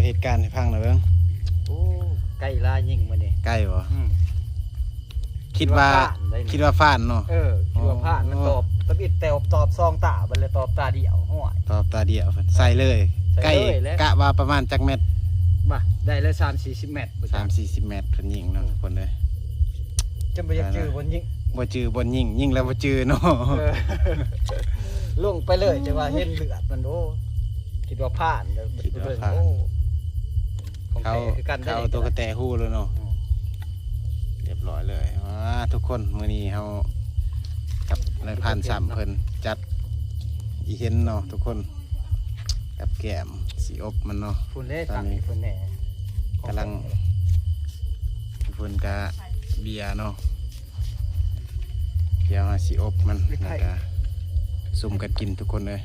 เหตุการณ์ให้ฟังหน่อยเบิ่ง โอ้ไก่ลายิงมาเนี่ย ใกล้บ่คิดว่าฟ้านเนาะคิดว่าพลาดมันตอบตะบิดแต่ตอบซองตาบันเลยตอบตาเดียวห่วย ตอบตาเดียวใส่เลยใกล้กะว่าประมาณจักเม็ด บ่ได้เลย30-40 เมตร 30-40 เมตรเพิ่นยิงเนาะทุกคนเลย จะไปยังจือบนยิง บ่จือบนยิงแล้วบ่จือเนาะ ลงไปเลยจะว่าเห็นเลือดมันโอ้คิดว่าพลาดแล้วโอ้เขาตัวกระแตหู้แล้วเนาะเรียบร้อยเลยทุกคนมื้อนี้เฮากับนายพานซ้ำเพิ่นจัดอีเห็นเนาะทุกคนกับแก้มสีอบมันเนาะ ฝุ่นเล่ตังฝุ่นแหน่ กำลังฝุ่นกะเบียร์เนาะเบียร์มาสีอบมันแล้วก็ซุ่มกันกินทุกคนเลย